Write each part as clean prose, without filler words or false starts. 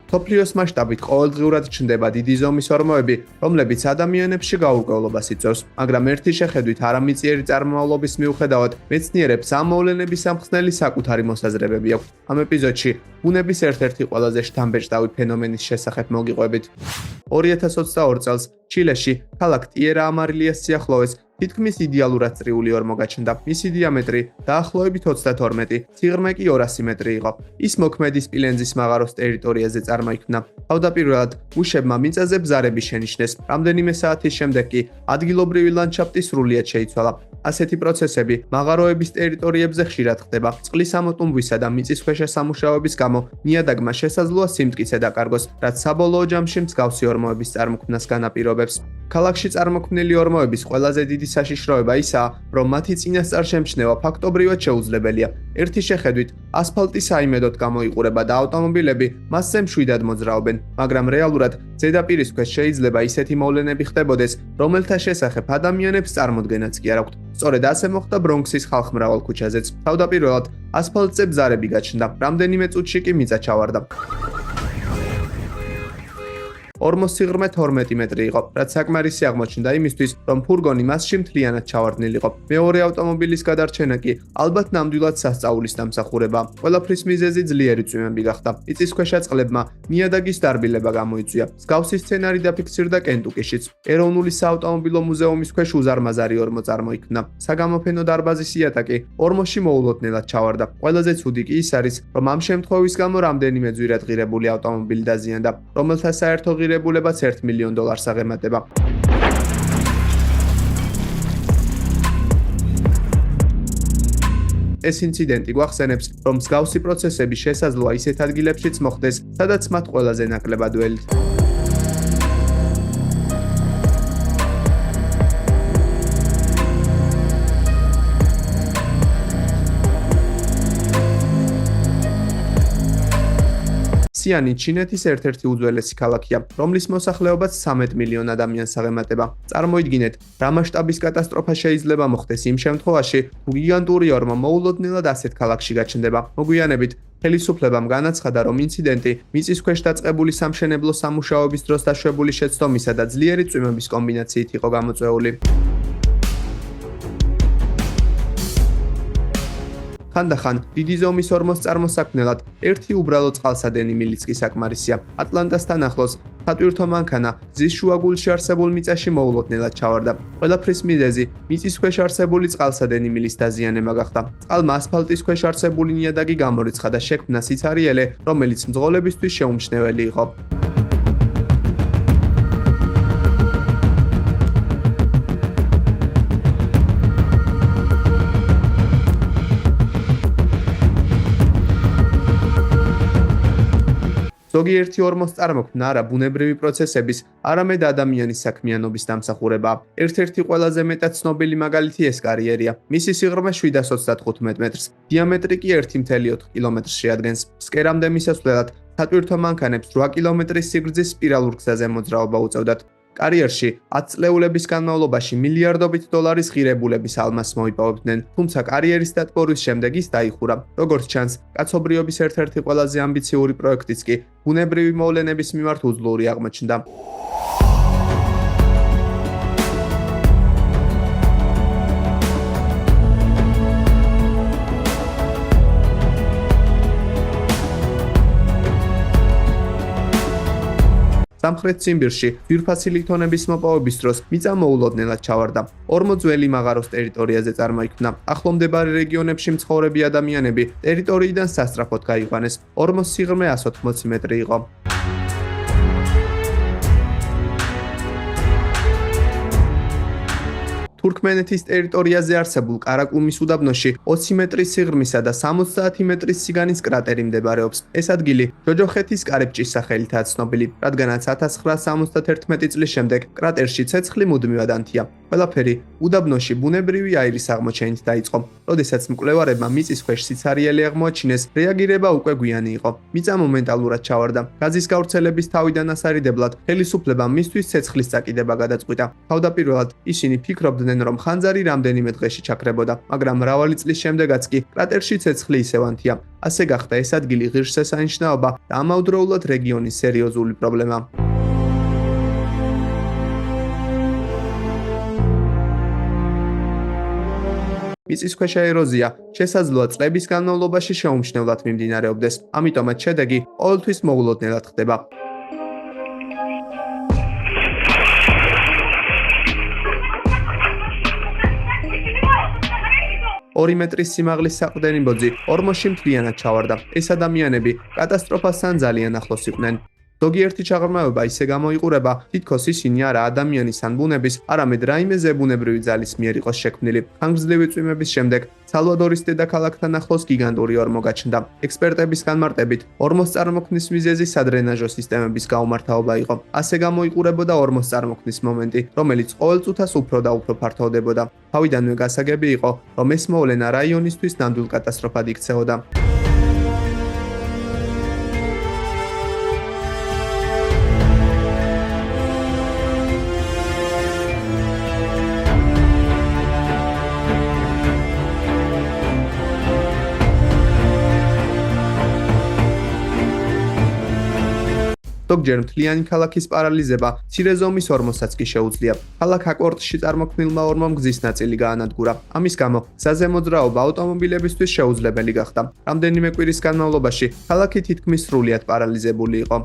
Მსოფლიოს მასშტაბით ყოველდღიურად ჩნდება დიდი ზომის ორმოები, რომლებიც ადამიანებში გაურკვევლობას იწვევს, მაგრამ ერთი შეხედვით არამიწიერი წარმომავლობის მიუხედავად, მეცნიერებს ამ მოვლენების ამხსნელი საკუთარი მოსაზრებები აქვთ. ამ ეპიზოდში ბუნების ერთ-ერთი ყველაზე შთამბეჭდავი ფენომენის შესახებ მოგიყვებით. 2022 წელს ჩილეში ქალაქ ტიერა-ამარილიას სიახლოვეს თითქმის იდეალურად წრიული ორმო გაჩნდა. მისი დიამეტრი დაახლოებით 32, სიღრმე კი 200 მეტრი იყო. ის მოქმედი სპილენძის მაღაროს ტერიტორიაზე წარმოიქმნა. თავდაპირველად მუშებმა მიწაზე ბზარები შენიშნეს. რამდენიმე საათის შემდეგ კი ადგილობრივი ლანდშაფტი სრულიად შეიცვალა. ასეთი პროცესები მაღაროების ტერიტორიებზე ხშირად ხდება. წყლის ამოტუმბვისა და მიწისქვეშა სამუშაოების გამო ნიადაგმა შესაძლოა სიმტკიცე დაკარგოს, რაც საბოლოო ჯამში მსგავსი ორმოების წარმოქმნას განაპირობებს. ქალაქში წარმოქმნილი ორმოების ყველაზე დიდი საშიშროება ისაა, რომ მათი წინასწარ შემჩნევა ფაქტობრივად შეუძლებელია. ერთი შეხედვით, ასფალტი საიმედოდ გამოიყურება და ავტომობილები მასზე მშვიდად მოძრაობენ, მაგრამ რეალურად ზედაპირის ქვეშ შეიძლება ისეთი მოვლენები ხდებოდეს, რომელთა შესახებ ადამიანებს წარმოდგენაც კი არ აქვთ. სწორედ ასე მოხდა ბრონქსის ხალხმრავალ ქუჩაზეც. თავდაპირველად ასფალტზე ბზარები გაჩნდა, რამდენიმე წუთში კი მიწა ჩავარდა. ორმოს სიღრმე 12 მეტრი იყო, რაც საკმარისი აღმოჩნდა იმისთვის, რომ ფურგონი მასში მთლიანად ჩავარდნილიყო. მეორე ავტომობილის გადარჩენა კი ალბათ ნამდვილად სასწაულის დამსახურება. ყველაფრის მიზეზი ძლიერი წვიმები გახდა. მიწისქვეშა წყლებმა ნიადაგის დარბილება გამოიწვია. მსგავსი სცენარი დაფიქსირდა კენტუკიშიც. ეროვნული საავტომობილო მუზეუმის ქვეშ უზარმაზარი ორმო წარმოიქმნა. საგამოფენო დარბაზის იატაკი ორმოში მოულოდნელად ჩავარდა. ყველაზე ცუდი კი ის არის, რომ ამ შემთხვევის გამო რამდენიმე ძვირად ღირებული ავტომობილი დაზიანდა, რომელთა საერთო ღირებულებაც $1 მილიონ აღემატება. ეს ინციდენტი გვახსენებს, რომ მსგავსი პროცესები შესაძლოა ისეთ ადგილებშიც მოხდეს, სადაც მათ ყველაზე ნაკლებად ველით. სიანი ჩინეთის ერთ-ერთი უძველესი ქალაქია, რომლის მოსახლეობაც 13 მილიონ ადამიანს აღემატება. წარმოიდგინეთ, რა მასშტაბის კატასტროფა შეიძლება მოხდეს იმ შემთხვევაში, თუ გიგანტური ორმო მოულოდნელად ასეთ ქალაქში გაჩნდება. მოგვიანებით, ხელისუფლებამ განაცხადა, რომ ინციდენტი მიწისქვეშ დაწყებული სამშენებლო სამუშაოების დროს დაშვებული შეცდომისა და ძლიერი წვიმების კომბინაციით იყო გამოწვეული. ხანდახან დიდი ზომის ორმოს წარმოსაქმნელად ერთი უბრალო წყალსადენი მილიც კი საკმარისია. ატლანტასთან ახლოს სატვირთო მანქანა ზის შუაგულში არსებულ მიწაში მოულოდნელად ჩავარდა. ყველაფრის მიზეზი მიწისქვეშ არსებული წყალსადენი მილის დაზიანება გახდა. წყალმა ასფალტის ქვეშ არსებული ნიადაგი გამორიცხა და შექმნა სიცარიელე, რომელიც მძღოლებისთვის შეუმჩნეველი იყო. ზოგიერთი ორმოს წარმოქმნა არა ბუნებრივი პროცესების, არამედ ადამიანის საქმიანობის დამსახურებაა. ერთ-ერთი ყველაზე მეტად ცნობილი მაგალითი ეს კარიერია. მისი სიღრმე 735 მეტრს, დიამეტრი კი 1.4 კილომეტრს შეადგენს. ფსკერამდე მისასვლელად სატვირთო მანქანებს 8 კილომეტრის სიგრძის სპირალურ გზაზე მოძრაობა უწევდათ. კარიერში 10 წლეულების განმავლობაში მილიარდობით დოლარის ღირებულების ალმასს მოიპოვებდნენ, თუმცა კარიერის დატბორვის შემდეგ ის დაიხურა. როგორც ჩანს, კაცობრიობის ერთ-ერთი ყველაზე ამბიციური პროექტიც კი ბუნებრივი მოვლენების მიმართ უძლური აღმოჩნდა. სამხრეთ ციმბირში ძვირფასი ლითონების მოპოვების დროს მიწა მოულოდნელად ჩავარდა. ორმო ძველი მაღაროს ტერიტორიაზე წარმოიქმნა. ახლომდებარე რეგიონებში მცხოვრები ადამიანები ტერიტორიიდან სასწრაფოდ გაიყვანეს. ორმოს სიღრმე 180 მეტრი იყო. თურქმენეთის ტერიტორიაზე არსებულ კარაკუმის უდაბნოში 20 მეტრის სიღრმისა და 70 მეტრის სიგანის კრატერი მდებარეობს. ეს ადგილი ჯოჯოხეთის კარიბჭის სახელითაა ცნობილი, რადგანაც 1971 წლის შემდეგ კრატერში ცეცხლი მუდმივად ანთია. ყველაფერი უდაბნოში ბუნებრივი აირის აღმოჩენით დაიწყო. როდესაც მკვლევარებმა მიწის ქვეშ სიცარიელე აღმოაჩინეს, რეაგირება უკვე გვიანი იყო. მიწა მომენტალურად ჩავარდა. გაზის გავრცელების თავიდან ასარიდებლად ხელისუფლებამ მისთვის ცეცხლის წაკიდება გადაწყვიტა. თავდაპირველად ისინი ფიქრობდნენ, იცოდნენ, რომ ხანძარი რამდენიმე დღეში ჩაქრებოდა, მაგრამ მრავალი წლის შემდეგაც კი კრატერში ცეცხლი ისევანთია. ასე გახდა ეს ადგილი ღირსშესანიშნაობა და ამავდროულად რეგიონის სერიოზული პრობლემა. მიწისქვეშა ეროზია შესაძლოა წლების განმავლობაში შეუმჩნევლად მიმდინარეობდეს, ამიტომაც შედეგი ყოველთვის მოულოდნელად ხდება. 2 მეტრის სიმაღლის საყრდენი ბოძი ორმოში მთლიანად ჩავარდა. ეს ადამიანები კატასტროფასთან ძალიან ახლოს იყვნენ. ზოგიერთი ჩაღრმავება ისე გამოიყურება, თითქოს ისინი არა ადამიანის ან ბუნების, არამედ რაიმე ზებუნებრივი ძალის მიერ იყოს შექმნილი. ხანგრძლივი წვიმების შემდეგ სალვადორის დედაქალაქთან ახლოს გიგანტური ორმო გაჩნდა. ექსპერტების განმარტებით, ორმოს წარმოქმნის მიზეზი სადრენაჟო სისტემების გაუმართავობა იყო. ასე გამოიყურებოდა ორმოს წარმოქმნის მომენტი, რომელიც ყოველ წუთას უფრო და უფრო ფართოვდებოდა. თავიდანვე გასაგები იყო, რომ ეს მოვლენა რაიონისთვის ნამდვილ კატასტროფად იქცეოდა. ზოგჯერ მთლიანი ქალაქის პარალიზება მცირე ზომის ორმოსაც კი შეუძლია. ქალაქ აკორტში წარმოქმნილმა ორმომ გზის ნაწილი გაანადგურა. ამის გამო საზემო ძრაობა ავტომობილებისთვის შეუძლებელი გახდა. რამდენიმე კვირის განმავლობაში ქალაქი თითქმის სრულიად პარალიზებული იყო.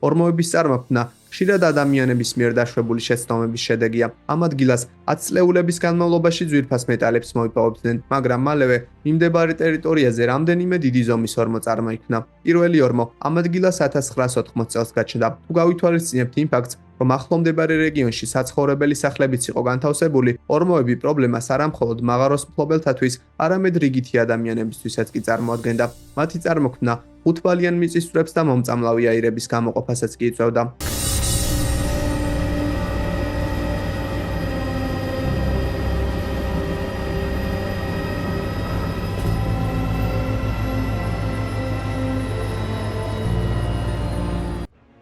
ორმოების წარმოქმნა ხშირად ადამიანების მიერ დაშვებული შეცდომების შედეგია. ამ ადგილას 10 წლეულების განმავლობაში ძვირფას მეტალებს მოიპოვებდნენ, მაგრამ მალევე მიმდებარე ტერიტორიაზე რამდენიმე დიდი ზომის ორმო წარმოიქმნა. პირველი ორმო ამ ადგილას 1980 წელს გაჩნდა. თუ გავითვალისწინებთ იმ ფაქტს, რომ ახლომდებარე რეგიონში საცხოვრებელი სახლებიც იყო განთავსებული, ორმოები პრობლემას არა მხოლოდ მაღაროს მფლობელთათვის, არამედ რიგითი ადამიანებისთვისაც კი წარმოადგენდა. მათი წარმოქმნა 5 ბალიან მიწისძვრებს და მომწამლავი აირების გამოყოფასაც კი იწვევდა.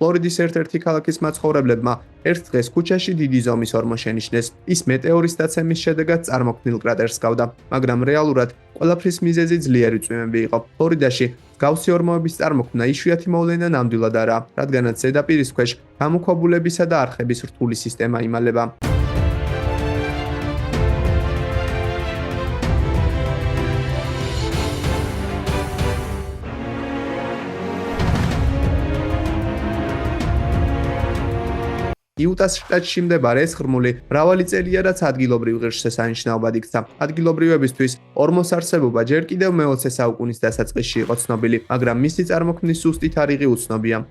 ფლორიდის ერთ-ერთი ქალაქის მაცხოვრებლებმა ერთ დღეს ქუჩაში დიდი ზომის ორმო შენიშნეს. ის მეტეორის დაცემის შედეგად წარმოქმნილ კრატერს გავდა, მაგრამ რეალურად ყველაფრის მიზეზი ძლიერი წვიმები იყო. ფლორიდაში მსგავსი ორმოების წარმოქმნა იშვიათი მოვლენა ნამდვილად არაა, რადგანაც ზედაპირის ქვეშ გამოქვაბულებისა და არხების რთული სისტემა იმალება. იუტას შტატში მდებარე ეს ღრმული მრავალი წელია, რაც ადგილობრივ ღირსშესანიშნაობად იქცა. ადგილობრივებისთვის ორმოს არსებობა ჯერ კიდევ მე-20 საუკუნის დასაწყისში იყო ცნობილი, მაგრამ მისი წარმოქმნის ზუსტი თარიღი უცნობია.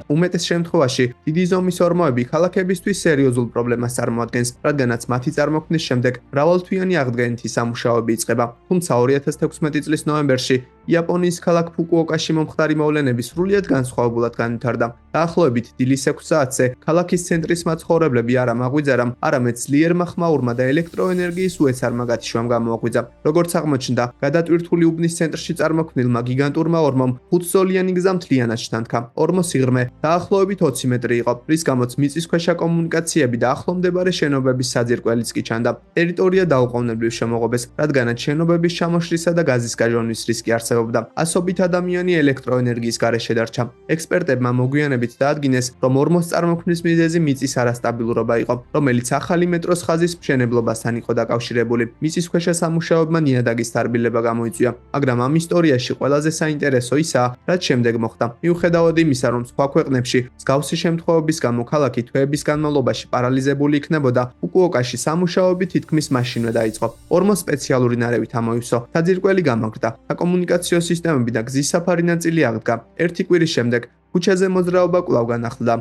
უმეტეს შემთხვევაში დიდი ზომის ორმოები ქალაქებისთვის სერიოზულ პრობლემას წარმოადგენს, რადგანაც მათი წარმოქმნის შემდეგ მრავალთვიანი აღდგენითი სამუშაოები იწყება. თუმცა 2016 წლის ნოემბერში იაპონიის ქალაქ ფუკუოკაში მომხდარი მოვლენები სრულიად განსხვავებულად განვითარდა. დაახლოებით დილის 6 საათზე ქალაქის ცენტრის მაცხოვრებლები არა მაღვიძარამ, არამედ ძლიერმა ხმაურმა და ელექტროენერგიის უეცარმა გათიშვამ გამოაღვიძა. როგორც აღმოჩნდა, გადატვირთული უბნის ცენტრში წარმოქმნილმა გიგანტურმა ორმომ 5 ზოლიანი გზა მთლიანად შთანთქა. ორმოს სიღრმე დაახლოებით 20 მეტრი იყო, რის გამოც მიწისქვეშა კომუნიკაციები და ახლომდებარე შენობების საძირკველიც კი ჩანდა. ტერიტორია დაუყოვნებლივ შემოღობეს, რადგანაც შენობების ჩამოშლისა და გაზის გაჟონვის რისკი არსებობდა. ასობით ადამიანი ელექტროენერგიის გარეშე დარჩა. ექსპერტებმა მოგვიანებით დაადგინეს, რომ ორმოს წარმოქმნის მიზეზი მიწის არასტაბილურობა იყო, რომელიც ახალი მეტროს ხაზის მშენებლობასთან იყო დაკავშირებული. მიწისქვეშა სამუშაოებმა ნიადაგის თარბილება გამოიწვია, მაგრამ ამ ისტორიაში ყველაზე საინტერესო ისაა, რაც შემდეგ მოხდა. მიუხედავად იმისა, რომ სხვა ქვეყნებში მსგავსი შემთხვევების გამო ქალაქი თვეების განმავლობაში პარალიზებული იქნებოდა, ფუკუოკაში სამუშაოები თითქმის მაშინვე დაიწყო. ორმოს სპეციალური ნარევით ამოივსო, საძირკველი გამაგრდა, საკომუნიკაციო სისტემები და გზის საფარი ნაწილი აღდგა. ერთი კვირის შემდეგ ქუჩაზე მოძრაობა კვლავ განახლდა.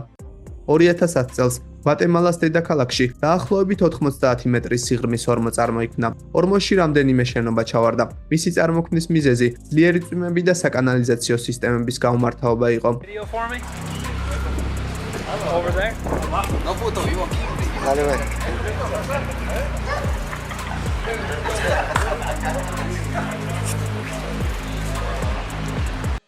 2010 წელს გვატემალას დედაქალაქში დაახლოებით 90 მეტრის სიღრმის ორმო წარმოიქმნა. ორმოში რამდენიმე შენობა ჩავარდა. მისი წარმოქმნის მიზეზი ძლიერი წვიმები და საკანალიზაციო სისტემების გაუმართავობა იყო.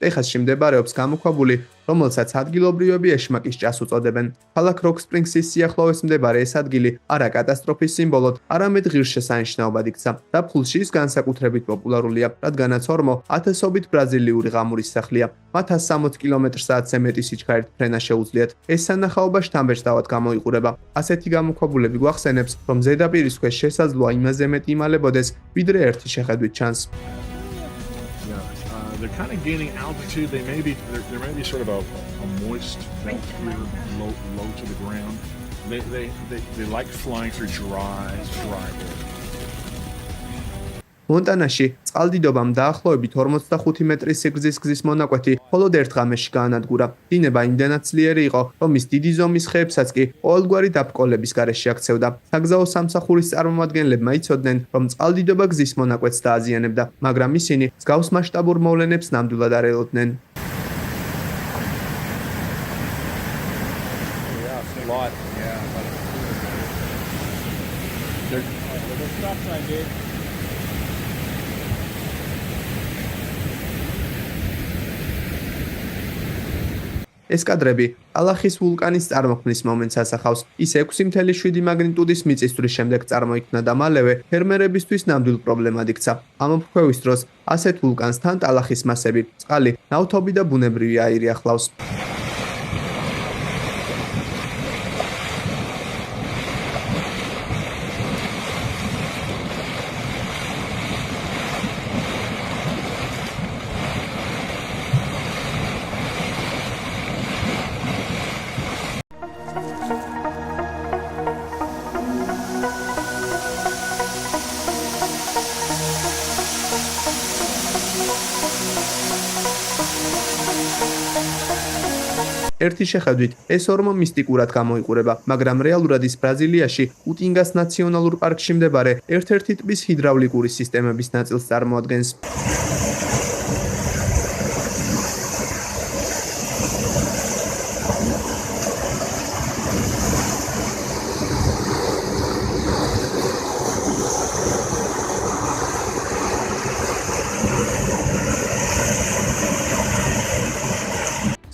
ტეხასში მდებარეობს გამოქვაბული, რომელსაც ადგილობრივები ეშმაკის ჭას უწოდებენ. ქალაქ როკ-სპრინგსის სიახლოვეს მდებარე ეს ადგილი არა კატასტროფის სიმბოლოდ, არამედ ღირსშესანიშნაობად იქცა. ზაფხულში ის განსაკუთრებით პოპულარულია, რადგანაც ორმო ათასობით ბრაზილიური ღამურის სახლია. მათ 160 კმ/სთ-ზე მეტი სიჩქარით ფრენა შეუძლიათ. ეს სანახაობა შთამბეჭდავად გამოიყურება. ასეთი გამოქვაბულები გვახსენებს, რომ ზედაპირის ქვეშ შესაძლოა იმაზე მეტი იმალებოდეს, ვიდრე ერთი შეხედვით ჩანს. They're kind of gaining altitude. There may be sort of a moist belt here, low to the ground. They like flying through dry air. მონტანაში წყალდიდობამ დაახლოებით 45 მეტრის სიგრძის გზის მონაკვეთი მხოლოდ ერთ ღამეში გაანადგურა. დინება იმდენად ძლიერი იყო, რომ ის დიდი ზომის ხეებსაც კი ყოველგვარი დაბრკოლების გარეშე აქცევდა. საგზაო სამსახურის წარმომადგენლებმა იცოდნენ, რომ წყალდიდობა გზის მონაკვეთს დააზიანებდა, მაგრამ ისინი მსგავს მასშტაბურ მოვლენებს ნამდვილად არ ელოდნენ. ეს კადრები ალახის ვულკანის წარმოქმნის მომენტს ასახავს. ის 6.7 მაგნიტუდის მიწისძვრის შემდეგ წარმოიქმნა და მალევე ფერმერებისთვის ნამდვილ პრობლემად იქცა. ამოფრქვევის დროს ასეთ ვულკანს თან ტალახის მასები, წყალი, ნავთობი და ბუნებრივი აირი ახლავს. ერთი შეხედვით ეს ორმო მისტიკურად გამოიყურება, მაგრამ რეალურად ის ბრაზილიაში უტინგას ნაციონალურ პარკში მდებარე ერთ-ერთი ტბის ჰიდრავლიკური სისტემების ნაწილს წარმოადგენს.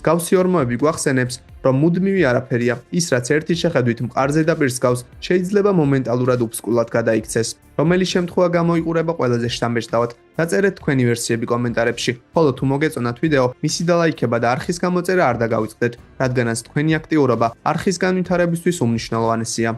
გავსი ორმოები გვახსენებს, რომ მუდმივი არაფერია. ის, რაც ერთი შეხედვით მყარზე და პირს გავს, შეიძლება მომენტალურად უბსკულად გადაიქცეს. რომელი შემთხვევა გამოიყურება ყველაზე შთამბეჭდავად? დაწერეთ თქვენი ვერსიები კომენტარებში. ხოლო თუ მოგეწონათ ვიდეო, მისი დალაიქება და არხის გამოწერა არ დაგავიწყდეთ, რადგანაც თქვენი აქტიურობა არხის განვითარებისთვის უმნიშვნელოვანესია.